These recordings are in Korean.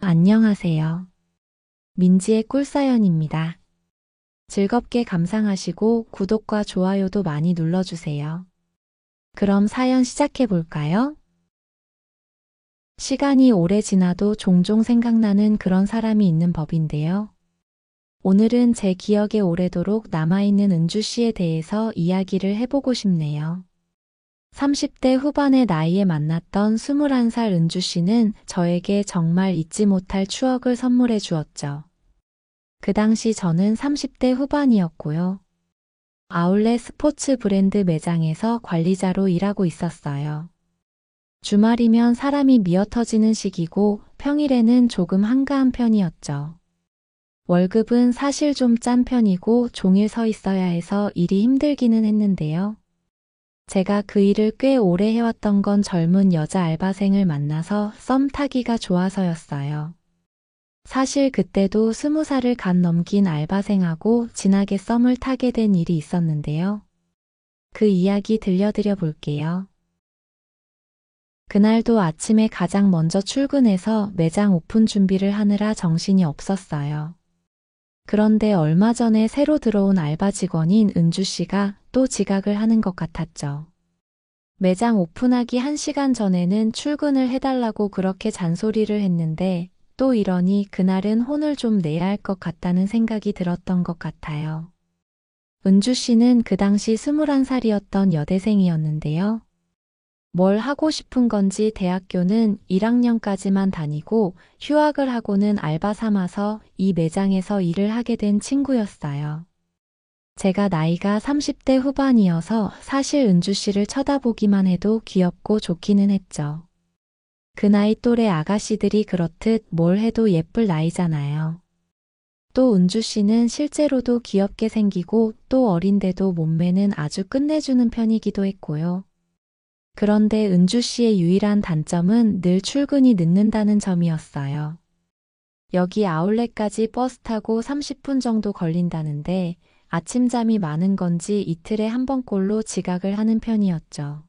안녕하세요. 민지의 꿀사연입니다. 즐겁게 감상하시고 구독과 좋아요도 많이 눌러주세요. 그럼 사연 시작해 볼까요? 시간이 오래 지나도 종종 생각나는 그런 사람이 있는 법인데요. 오늘은 제 기억에 오래도록 남아있는 은주 씨에 대해서 이야기를 해보고 싶네요. 30대 후반의 나이에 만났던 21살 은주 씨는 저에게 정말 잊지 못할 추억을 선물해 주었죠. 그 당시 저는 30대 후반이었고요. 아울렛 스포츠 브랜드 매장에서 관리자로 일하고 있었어요. 주말이면 사람이 미어터지는 시기고 평일에는 조금 한가한 편이었죠. 월급은 사실 좀 짠 편이고 종일 서 있어야 해서 일이 힘들기는 했는데요. 제가 그 일을 꽤 오래 해왔던 건 젊은 여자 알바생을 만나서 썸 타기가 좋아서였어요. 사실 그때도 20살을 갓 넘긴 알바생하고 진하게 썸을 타게 된 일이 있었는데요. 그 이야기 들려드려 볼게요. 그날도 아침에 가장 먼저 출근해서 매장 오픈 준비를 하느라 정신이 없었어요. 그런데 얼마 전에 새로 들어온 알바 직원인 은주 씨가 또 지각을 하는 것 같았죠. 매장 오픈하기 1시간 전에는 출근을 해달라고 그렇게 잔소리를 했는데 또 이러니 그날은 혼을 좀 내야 할 것 같다는 생각이 들었던 것 같아요. 은주 씨는 그 당시 21살이었던 여대생이었는데요. 뭘 하고 싶은 건지 대학교는 1학년까지만 다니고 휴학을 하고는 알바 삼아서 이 매장에서 일을 하게 된 친구였어요. 제가 나이가 30대 후반이어서 사실 은주 씨를 쳐다보기만 해도 귀엽고 좋기는 했죠. 그 나이 또래 아가씨들이 그렇듯 뭘 해도 예쁠 나이잖아요. 또 은주 씨는 실제로도 귀엽게 생기고 또 어린데도 몸매는 아주 끝내주는 편이기도 했고요. 그런데 은주 씨의 유일한 단점은 늘 출근이 늦는다는 점이었어요. 여기 아울렛까지 버스 타고 30분 정도 걸린다는데 아침잠이 많은 건지 이틀에 한 번꼴로 지각을 하는 편이었죠.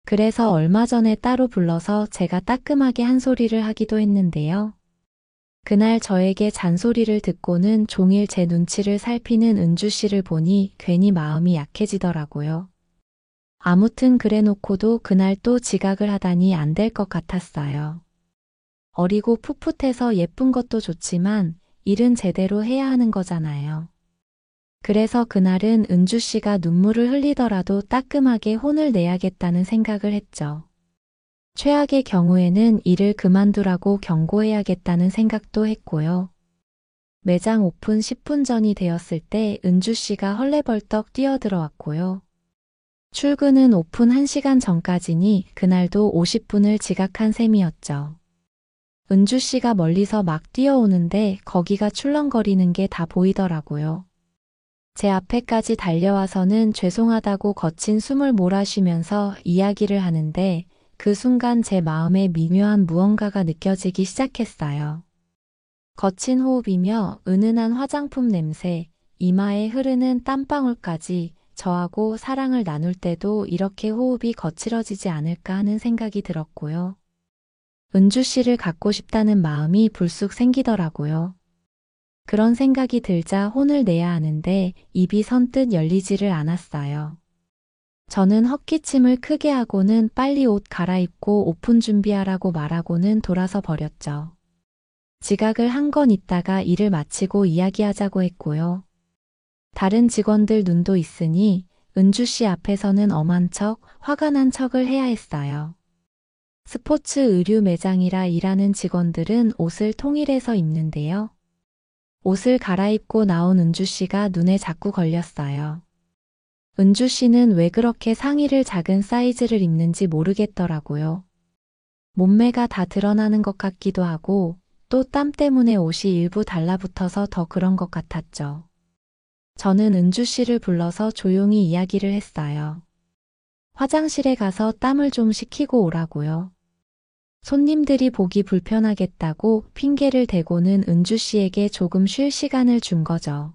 그래서 얼마 전에 따로 불러서 제가 따끔하게 한 소리를 하기도 했는데요. 그날 저에게 잔소리를 듣고는 종일 제 눈치를 살피는 은주 씨를 보니 괜히 마음이 약해지더라고요. 아무튼 그래 놓고도 그날 또 지각을 하다니 안 될 것 같았어요. 어리고 풋풋해서 예쁜 것도 좋지만 일은 제대로 해야 하는 거잖아요. 그래서 그날은 은주 씨가 눈물을 흘리더라도 따끔하게 혼을 내야겠다는 생각을 했죠. 최악의 경우에는 일을 그만두라고 경고해야겠다는 생각도 했고요. 매장 오픈 10분 전이 되었을 때 은주 씨가 헐레벌떡 뛰어들어왔고요. 출근은 오픈 1시간 전까지니 그날도 50분을 지각한 셈이었죠. 은주 씨가 멀리서 막 뛰어오는데 거기가 출렁거리는 게 다 보이더라고요. 제 앞에까지 달려와서는 죄송하다고 거친 숨을 몰아쉬면서 이야기를 하는데 그 순간 제 마음에 미묘한 무언가가 느껴지기 시작했어요. 거친 호흡이며 은은한 화장품 냄새, 이마에 흐르는 땀방울까지 저하고 사랑을 나눌 때도 이렇게 호흡이 거칠어지지 않을까 하는 생각이 들었고요. 은주 씨를 갖고 싶다는 마음이 불쑥 생기더라고요. 그런 생각이 들자 혼을 내야 하는데 입이 선뜻 열리지를 않았어요. 저는 헛기침을 크게 하고는 빨리 옷 갈아입고 오픈 준비하라고 말하고는 돌아서 버렸죠. 지각을 한 건 있다가 일을 마치고 이야기하자고 했고요. 다른 직원들 눈도 있으니 은주 씨 앞에서는 엄한 척, 화가 난 척을 해야 했어요. 스포츠 의류 매장이라 일하는 직원들은 옷을 통일해서 입는데요. 옷을 갈아입고 나온 은주 씨가 눈에 자꾸 걸렸어요. 은주 씨는 왜 그렇게 상의를 작은 사이즈를 입는지 모르겠더라고요. 몸매가 다 드러나는 것 같기도 하고 또 땀 때문에 옷이 일부 달라붙어서 더 그런 것 같았죠. 저는 은주 씨를 불러서 조용히 이야기를 했어요. 화장실에 가서 땀을 좀 식히고 오라고요. 손님들이 보기 불편하겠다고 핑계를 대고는 은주 씨에게 조금 쉴 시간을 준 거죠.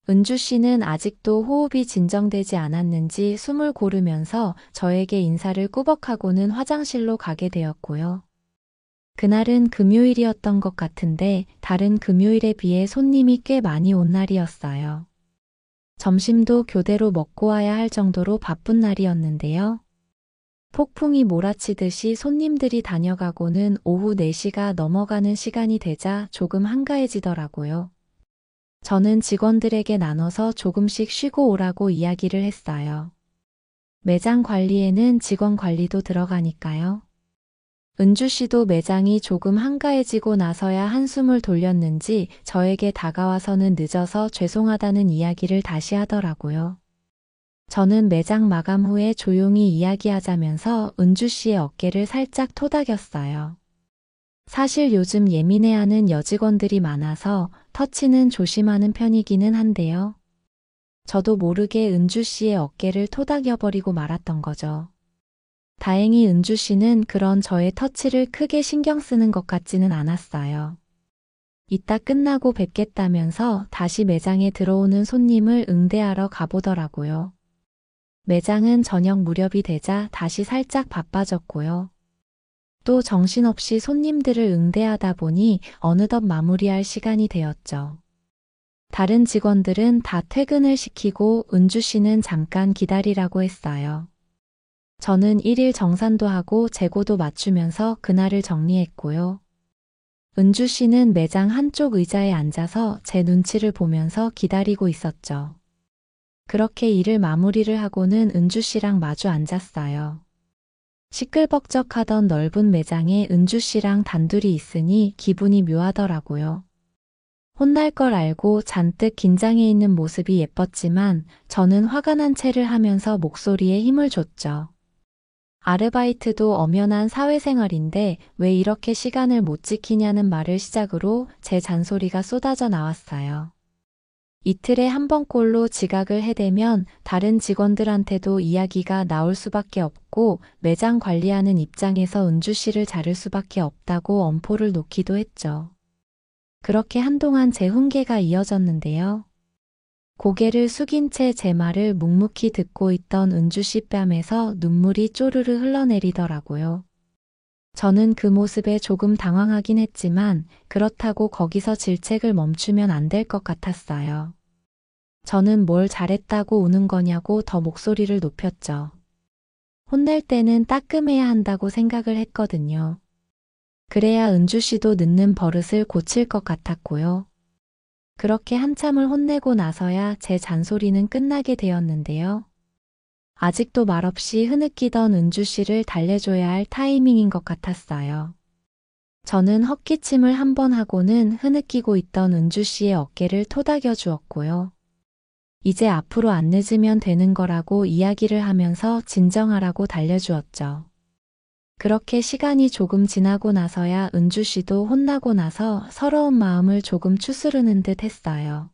은주 씨는 아직도 호흡이 진정되지 않았는지 숨을 고르면서 저에게 인사를 꾸벅하고는 화장실로 가게 되었고요. 그날은 금요일이었던 것 같은데 다른 금요일에 비해 손님이 꽤 많이 온 날이었어요. 점심도 교대로 먹고 와야 할 정도로 바쁜 날이었는데요. 폭풍이 몰아치듯이 손님들이 다녀가고는 오후 4시가 넘어가는 시간이 되자 조금 한가해지더라고요. 저는 직원들에게 나눠서 조금씩 쉬고 오라고 이야기를 했어요. 매장 관리에는 직원 관리도 들어가니까요. 은주 씨도 매장이 조금 한가해지고 나서야 한숨을 돌렸는지 저에게 다가와서는 늦어서 죄송하다는 이야기를 다시 하더라고요. 저는 매장 마감 후에 조용히 이야기하자면서 은주 씨의 어깨를 살짝 토닥였어요. 사실 요즘 예민해하는 여직원들이 많아서 터치는 조심하는 편이기는 한데요. 저도 모르게 은주 씨의 어깨를 토닥여버리고 말았던 거죠. 다행히 은주 씨는 그런 저의 터치를 크게 신경 쓰는 것 같지는 않았어요. 이따 끝나고 뵙겠다면서 다시 매장에 들어오는 손님을 응대하러 가보더라고요. 매장은 저녁 무렵이 되자 다시 살짝 바빠졌고요. 또 정신없이 손님들을 응대하다 보니 어느덧 마무리할 시간이 되었죠. 다른 직원들은 다 퇴근을 시키고 은주 씨는 잠깐 기다리라고 했어요. 저는 일일 정산도 하고 재고도 맞추면서 그날을 정리했고요. 은주 씨는 매장 한쪽 의자에 앉아서 제 눈치를 보면서 기다리고 있었죠. 그렇게 일을 마무리를 하고는 은주 씨랑 마주 앉았어요. 시끌벅적하던 넓은 매장에 은주 씨랑 단둘이 있으니 기분이 묘하더라고요. 혼날 걸 알고 잔뜩 긴장해 있는 모습이 예뻤지만 저는 화가 난 체를 하면서 목소리에 힘을 줬죠. 아르바이트도 엄연한 사회생활인데 왜 이렇게 시간을 못 지키냐는 말을 시작으로 제 잔소리가 쏟아져 나왔어요. 이틀에 한 번꼴로 지각을 해대면 다른 직원들한테도 이야기가 나올 수밖에 없고 매장 관리하는 입장에서 은주 씨를 자를 수밖에 없다고 엄포를 놓기도 했죠. 그렇게 한동안 제 훈계가 이어졌는데요. 고개를 숙인 채 제 말을 묵묵히 듣고 있던 은주 씨 뺨에서 눈물이 쪼르르 흘러내리더라고요. 저는 그 모습에 조금 당황하긴 했지만 그렇다고 거기서 질책을 멈추면 안 될 것 같았어요. 저는 뭘 잘했다고 우는 거냐고 더 목소리를 높였죠. 혼낼 때는 따끔해야 한다고 생각을 했거든요. 그래야 은주 씨도 늦는 버릇을 고칠 것 같았고요. 그렇게 한참을 혼내고 나서야 제 잔소리는 끝나게 되었는데요. 아직도 말없이 흐느끼던 은주 씨를 달래줘야 할 타이밍인 것 같았어요. 저는 헛기침을 한 번 하고는 흐느끼고 있던 은주 씨의 어깨를 토닥여 주었고요. 이제 앞으로 안 늦으면 되는 거라고 이야기를 하면서 진정하라고 달래주었죠. 그렇게 시간이 조금 지나고 나서야 은주 씨도 혼나고 나서 서러운 마음을 조금 추스르는 듯 했어요.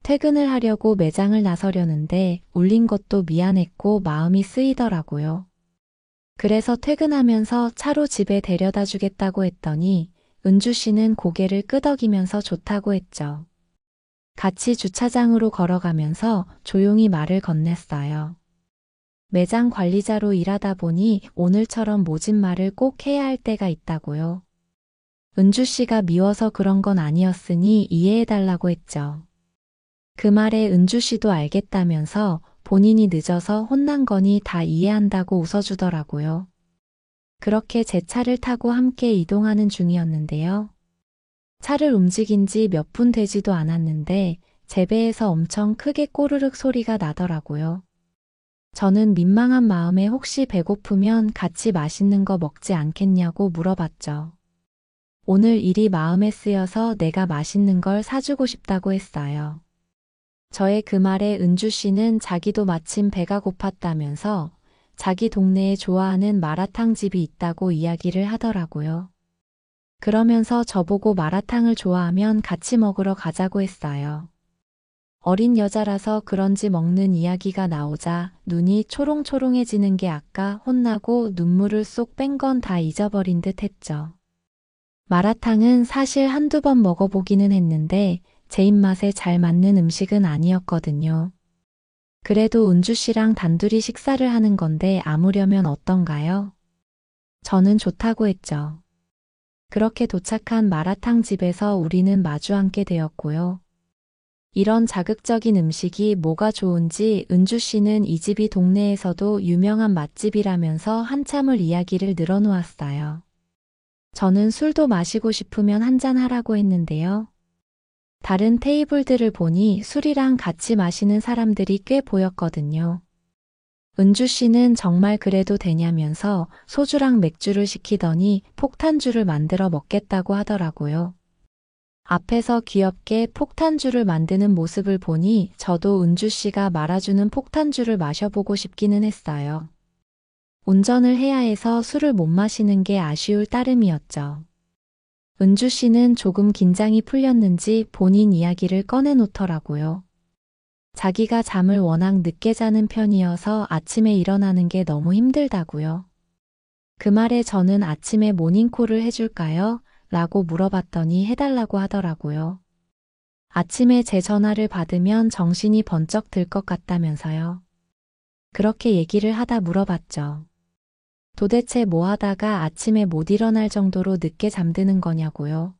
퇴근을 하려고 매장을 나서려는데 울린 것도 미안했고 마음이 쓰이더라고요. 그래서 퇴근하면서 차로 집에 데려다 주겠다고 했더니 은주 씨는 고개를 끄덕이면서 좋다고 했죠. 같이 주차장으로 걸어가면서 조용히 말을 건넸어요. 매장 관리자로 일하다 보니 오늘처럼 모진 말을 꼭 해야 할 때가 있다고요. 은주 씨가 미워서 그런 건 아니었으니 이해해달라고 했죠. 그 말에 은주 씨도 알겠다면서 본인이 늦어서 혼난 거니 다 이해한다고 웃어주더라고요. 그렇게 제 차를 타고 함께 이동하는 중이었는데요. 차를 움직인 지 몇 분 되지도 않았는데 제 배에서 엄청 크게 꼬르륵 소리가 나더라고요. 저는 민망한 마음에 혹시 배고프면 같이 맛있는 거 먹지 않겠냐고 물어봤죠. 오늘 일이 마음에 쓰여서 내가 맛있는 걸 사주고 싶다고 했어요. 저의 그 말에 은주 씨는 자기도 마침 배가 고팠다면서 자기 동네에 좋아하는 마라탕 집이 있다고 이야기를 하더라고요. 그러면서 저보고 마라탕을 좋아하면 같이 먹으러 가자고 했어요. 어린 여자라서 그런지 먹는 이야기가 나오자 눈이 초롱초롱해지는 게 아까 혼나고 눈물을 쏙 뺀 건 다 잊어버린 듯 했죠. 마라탕은 사실 한두 번 먹어보기는 했는데 제 입맛에 잘 맞는 음식은 아니었거든요. 그래도 은주 씨랑 단둘이 식사를 하는 건데 아무려면 어떤가요? 저는 좋다고 했죠. 그렇게 도착한 마라탕 집에서 우리는 마주 앉게 되었고요. 이런 자극적인 음식이 뭐가 좋은지 은주 씨는 이 집이 동네에서도 유명한 맛집이라면서 한참을 이야기를 늘어놓았어요. 저는 술도 마시고 싶으면 한잔 하라고 했는데요. 다른 테이블들을 보니 술이랑 같이 마시는 사람들이 꽤 보였거든요. 은주 씨는 정말 그래도 되냐면서 소주랑 맥주를 시키더니 폭탄주를 만들어 먹겠다고 하더라고요. 앞에서 귀엽게 폭탄주를 만드는 모습을 보니 저도 은주 씨가 말아주는 폭탄주를 마셔보고 싶기는 했어요. 운전을 해야 해서 술을 못 마시는 게 아쉬울 따름이었죠. 은주 씨는 조금 긴장이 풀렸는지 본인 이야기를 꺼내놓더라고요. 자기가 잠을 워낙 늦게 자는 편이어서 아침에 일어나는 게 너무 힘들다고요. 그 말에 저는 아침에 모닝콜을 해줄까요? 라고 물어봤더니 해달라고 하더라고요. 아침에 제 전화를 받으면 정신이 번쩍 들 것 같다면서요. 그렇게 얘기를 하다 물어봤죠. 도대체 뭐 하다가 아침에 못 일어날 정도로 늦게 잠드는 거냐고요.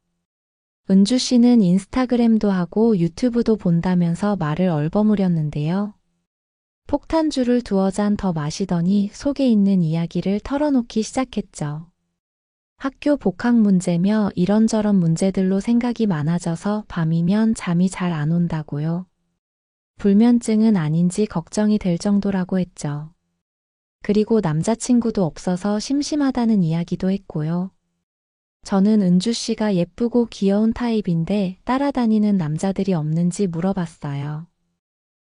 은주 씨는 인스타그램도 하고 유튜브도 본다면서 말을 얼버무렸는데요. 폭탄주를 두어 잔 더 마시더니 속에 있는 이야기를 털어놓기 시작했죠. 학교 복학 문제며 이런저런 문제들로 생각이 많아져서 밤이면 잠이 잘 안 온다고요. 불면증은 아닌지 걱정이 될 정도라고 했죠. 그리고 남자친구도 없어서 심심하다는 이야기도 했고요. 저는 은주 씨가 예쁘고 귀여운 타입인데 따라다니는 남자들이 없는지 물어봤어요.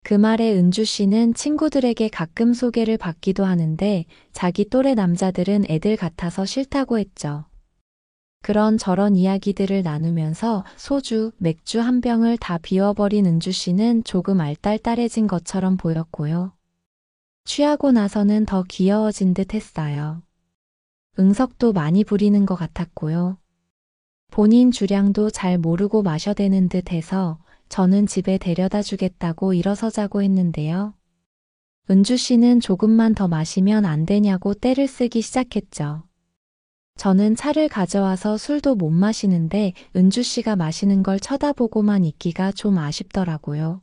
그 말에 은주 씨는 친구들에게 가끔 소개를 받기도 하는데 자기 또래 남자들은 애들 같아서 싫다고 했죠. 그런저런 이야기들을 나누면서 소주, 맥주 한 병을 다 비워버린 은주 씨는 조금 알딸딸해진 것처럼 보였고요. 취하고 나서는 더 귀여워진 듯 했어요. 응석도 많이 부리는 것 같았고요. 본인 주량도 잘 모르고 마셔대는 듯 해서 저는 집에 데려다 주겠다고 일어서자고 했는데요. 은주 씨는 조금만 더 마시면 안 되냐고 떼를 쓰기 시작했죠. 저는 차를 가져와서 술도 못 마시는데 은주 씨가 마시는 걸 쳐다보고만 있기가 좀 아쉽더라고요.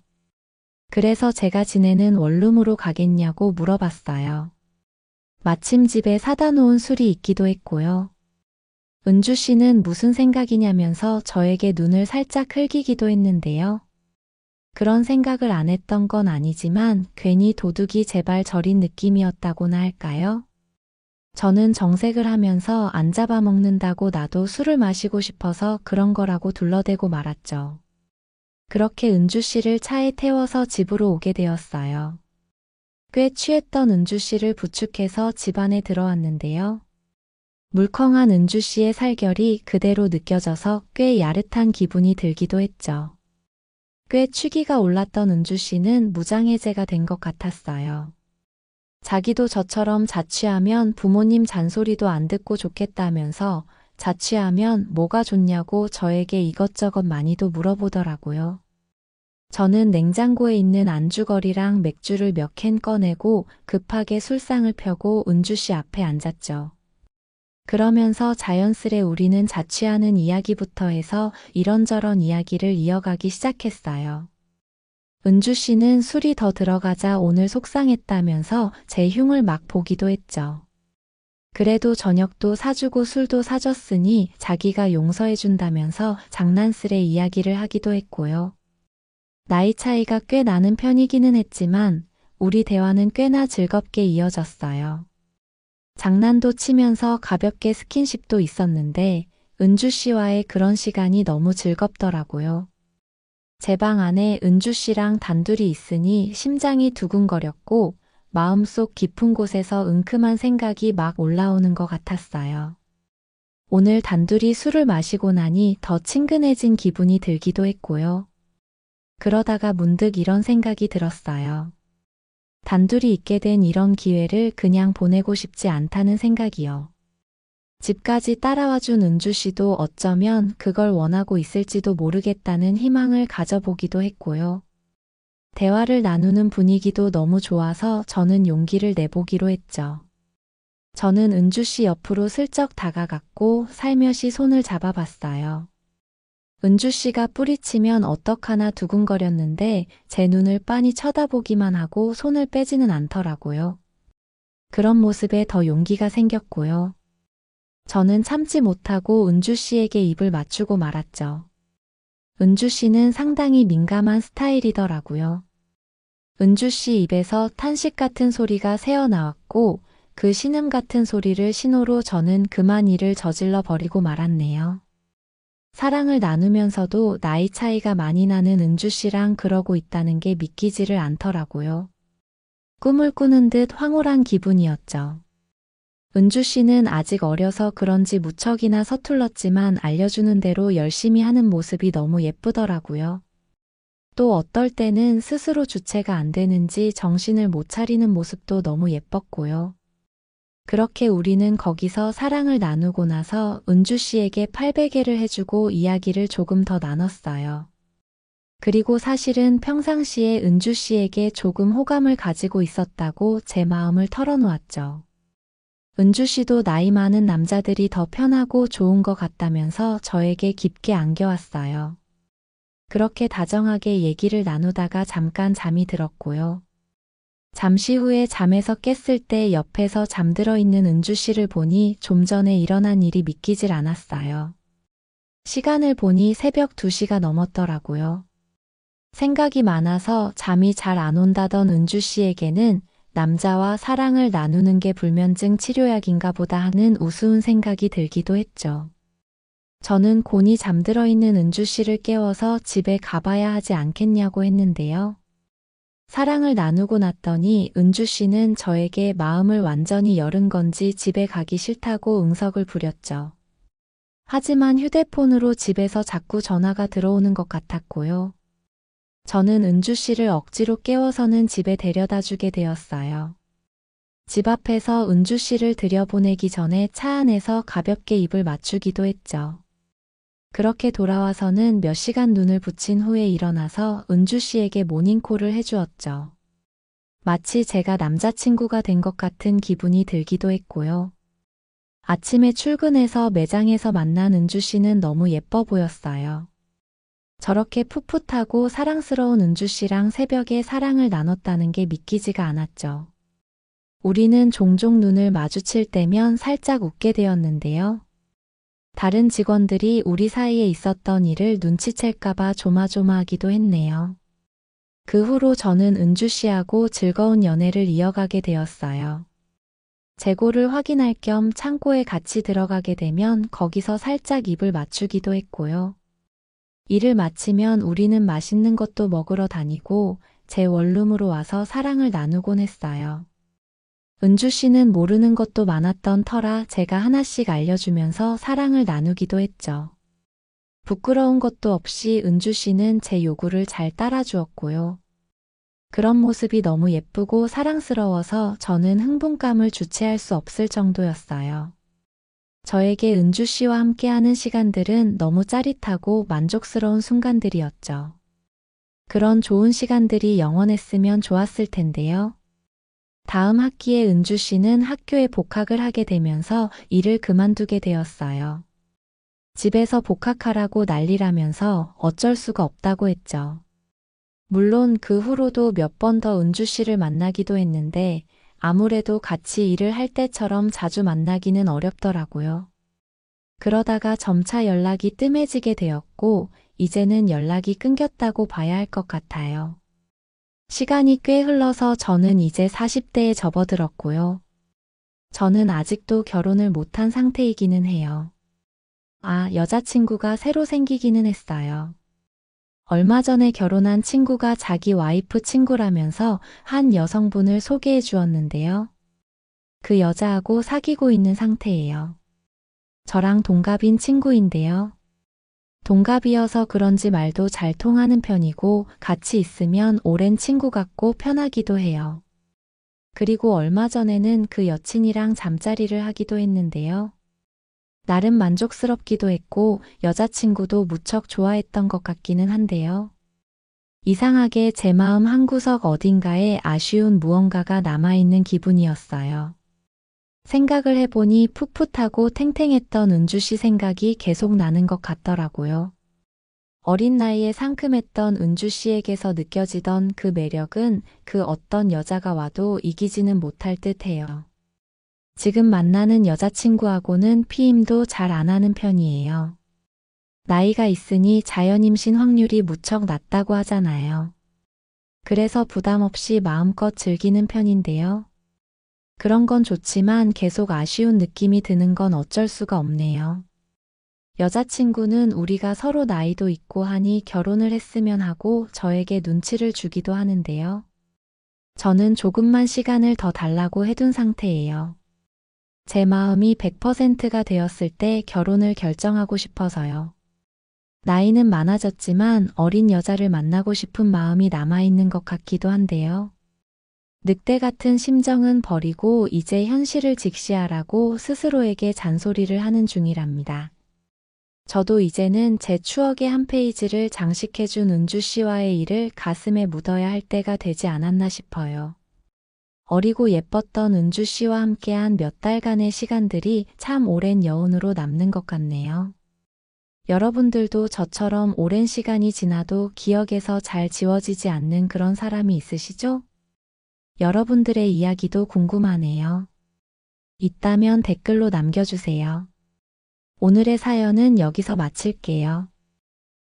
그래서 제가 지내는 원룸으로 가겠냐고 물어봤어요. 마침 집에 사다 놓은 술이 있기도 했고요. 은주 씨는 무슨 생각이냐면서 저에게 눈을 살짝 흘기기도 했는데요. 그런 생각을 안 했던 건 아니지만 괜히 도둑이 제발 저린 느낌이었다고나 할까요? 저는 정색을 하면서 안 잡아먹는다고 나도 술을 마시고 싶어서 그런 거라고 둘러대고 말았죠. 그렇게 은주 씨를 차에 태워서 집으로 오게 되었어요. 꽤 취했던 은주 씨를 부축해서 집 안에 들어왔는데요. 물컹한 은주 씨의 살결이 그대로 느껴져서 꽤 야릇한 기분이 들기도 했죠. 꽤 취기가 올랐던 은주 씨는 무장해제가 된 것 같았어요. 자기도 저처럼 자취하면 부모님 잔소리도 안 듣고 좋겠다면서 자취하면 뭐가 좋냐고 저에게 이것저것 많이도 물어보더라고요. 저는 냉장고에 있는 안주거리랑 맥주를 몇 캔 꺼내고 급하게 술상을 펴고 은주 씨 앞에 앉았죠. 그러면서 자연스레 우리는 자취하는 이야기부터 해서 이런저런 이야기를 이어가기 시작했어요. 은주 씨는 술이 더 들어가자 오늘 속상했다면서 제 흉을 막 보기도 했죠. 그래도 저녁도 사주고 술도 사줬으니 자기가 용서해준다면서 장난스레 이야기를 하기도 했고요. 나이 차이가 꽤 나는 편이기는 했지만 우리 대화는 꽤나 즐겁게 이어졌어요. 장난도 치면서 가볍게 스킨십도 있었는데 은주 씨와의 그런 시간이 너무 즐겁더라고요. 제 방 안에 은주 씨랑 단둘이 있으니 심장이 두근거렸고 마음속 깊은 곳에서 은큼한 생각이 막 올라오는 것 같았어요. 오늘 단둘이 술을 마시고 나니 더 친근해진 기분이 들기도 했고요. 그러다가 문득 이런 생각이 들었어요. 단둘이 있게 된 이런 기회를 그냥 보내고 싶지 않다는 생각이요. 집까지 따라와준 은주 씨도 어쩌면 그걸 원하고 있을지도 모르겠다는 희망을 가져보기도 했고요. 대화를 나누는 분위기도 너무 좋아서 저는 용기를 내보기로 했죠. 저는 은주 씨 옆으로 슬쩍 다가갔고 살며시 손을 잡아봤어요. 은주 씨가 뿌리치면 어떡하나 두근거렸는데 제 눈을 빤히 쳐다보기만 하고 손을 빼지는 않더라고요. 그런 모습에 더 용기가 생겼고요. 저는 참지 못하고 은주 씨에게 입을 맞추고 말았죠. 은주 씨는 상당히 민감한 스타일이더라고요. 은주 씨 입에서 탄식 같은 소리가 새어나왔고 그 신음 같은 소리를 신호로 저는 그만 일을 저질러 버리고 말았네요. 사랑을 나누면서도 나이 차이가 많이 나는 은주 씨랑 그러고 있다는 게 믿기지를 않더라고요. 꿈을 꾸는 듯 황홀한 기분이었죠. 은주 씨는 아직 어려서 그런지 무척이나 서툴렀지만 알려주는 대로 열심히 하는 모습이 너무 예쁘더라고요. 또 어떨 때는 스스로 주체가 안 되는지 정신을 못 차리는 모습도 너무 예뻤고요. 그렇게 우리는 거기서 사랑을 나누고 나서 은주 씨에게 팔베개를 해주고 이야기를 조금 더 나눴어요. 그리고 사실은 평상시에 은주 씨에게 조금 호감을 가지고 있었다고 제 마음을 털어놓았죠. 은주 씨도 나이 많은 남자들이 더 편하고 좋은 것 같다면서 저에게 깊게 안겨왔어요. 그렇게 다정하게 얘기를 나누다가 잠깐 잠이 들었고요. 잠시 후에 잠에서 깼을 때 옆에서 잠들어 있는 은주 씨를 보니 좀 전에 일어난 일이 믿기질 않았어요. 시간을 보니 새벽 2시가 넘었더라고요. 생각이 많아서 잠이 잘 안 온다던 은주 씨에게는 남자와 사랑을 나누는 게 불면증 치료약인가 보다 하는 우스운 생각이 들기도 했죠. 저는 곤히 잠들어 있는 은주 씨를 깨워서 집에 가봐야 하지 않겠냐고 했는데요. 사랑을 나누고 났더니 은주 씨는 저에게 마음을 완전히 열은 건지 집에 가기 싫다고 응석을 부렸죠. 하지만 휴대폰으로 집에서 자꾸 전화가 들어오는 것 같았고요. 저는 은주 씨를 억지로 깨워서는 집에 데려다 주게 되었어요. 집 앞에서 은주 씨를 들여보내기 전에 차 안에서 가볍게 입을 맞추기도 했죠. 그렇게 돌아와서는 몇 시간 눈을 붙인 후에 일어나서 은주 씨에게 모닝콜을 해주었죠. 마치 제가 남자친구가 된 것 같은 기분이 들기도 했고요. 아침에 출근해서 매장에서 만난 은주 씨는 너무 예뻐 보였어요. 저렇게 풋풋하고 사랑스러운 은주 씨랑 새벽에 사랑을 나눴다는 게 믿기지가 않았죠. 우리는 종종 눈을 마주칠 때면 살짝 웃게 되었는데요. 다른 직원들이 우리 사이에 있었던 일을 눈치챌까봐 조마조마하기도 했네요. 그 후로 저는 은주 씨하고 즐거운 연애를 이어가게 되었어요. 재고를 확인할 겸 창고에 같이 들어가게 되면 거기서 살짝 입을 맞추기도 했고요. 일을 마치면 우리는 맛있는 것도 먹으러 다니고 제 원룸으로 와서 사랑을 나누곤 했어요. 은주 씨는 모르는 것도 많았던 터라 제가 하나씩 알려주면서 사랑을 나누기도 했죠. 부끄러운 것도 없이 은주 씨는 제 요구를 잘 따라주었고요. 그런 모습이 너무 예쁘고 사랑스러워서 저는 흥분감을 주체할 수 없을 정도였어요. 저에게 은주 씨와 함께하는 시간들은 너무 짜릿하고 만족스러운 순간들이었죠. 그런 좋은 시간들이 영원했으면 좋았을 텐데요. 다음 학기에 은주 씨는 학교에 복학을 하게 되면서 일을 그만두게 되었어요. 집에서 복학하라고 난리라면서 어쩔 수가 없다고 했죠. 물론 그 후로도 몇 번 더 은주 씨를 만나기도 했는데 아무래도 같이 일을 할 때처럼 자주 만나기는 어렵더라고요. 그러다가 점차 연락이 뜸해지게 되었고 이제는 연락이 끊겼다고 봐야 할 것 같아요. 시간이 꽤 흘러서 저는 이제 40대에 접어들었고요. 저는 아직도 결혼을 못한 상태이기는 해요. 여자친구가 새로 생기기는 했어요. 얼마 전에 결혼한 친구가 자기 와이프 친구라면서 한 여성분을 소개해 주었는데요. 그 여자하고 사귀고 있는 상태예요. 저랑 동갑인 친구인데요. 동갑이어서 그런지 말도 잘 통하는 편이고 같이 있으면 오랜 친구 같고 편하기도 해요. 그리고 얼마 전에는 그 여친이랑 잠자리를 하기도 했는데요. 나름 만족스럽기도 했고 여자친구도 무척 좋아했던 것 같기는 한데요. 이상하게 제 마음 한구석 어딘가에 아쉬운 무언가가 남아있는 기분이었어요. 생각을 해보니 풋풋하고 탱탱했던 은주 씨 생각이 계속 나는 것 같더라고요. 어린 나이에 상큼했던 은주 씨에게서 느껴지던 그 매력은 그 어떤 여자가 와도 이기지는 못할 듯해요. 지금 만나는 여자친구하고는 피임도 잘 안 하는 편이에요. 나이가 있으니 자연임신 확률이 무척 낮다고 하잖아요. 그래서 부담 없이 마음껏 즐기는 편인데요. 그런 건 좋지만 계속 아쉬운 느낌이 드는 건 어쩔 수가 없네요. 여자친구는 우리가 서로 나이도 있고 하니 결혼을 했으면 하고 저에게 눈치를 주기도 하는데요. 저는 조금만 시간을 더 달라고 해둔 상태예요. 제 마음이 100%가 되었을 때 결혼을 결정하고 싶어서요. 나이는 많아졌지만 어린 여자를 만나고 싶은 마음이 남아있는 것 같기도 한데요. 늑대 같은 심정은 버리고 이제 현실을 직시하라고 스스로에게 잔소리를 하는 중이랍니다. 저도 이제는 제 추억의 한 페이지를 장식해준 은주 씨와의 일을 가슴에 묻어야 할 때가 되지 않았나 싶어요. 어리고 예뻤던 은주 씨와 함께한 몇 달간의 시간들이 참 오랜 여운으로 남는 것 같네요. 여러분들도 저처럼 오랜 시간이 지나도 기억에서 잘 지워지지 않는 그런 사람이 있으시죠? 여러분들의 이야기도 궁금하네요. 있다면 댓글로 남겨주세요. 오늘의 사연은 여기서 마칠게요.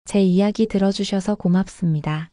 제 이야기 들어주셔서 고맙습니다.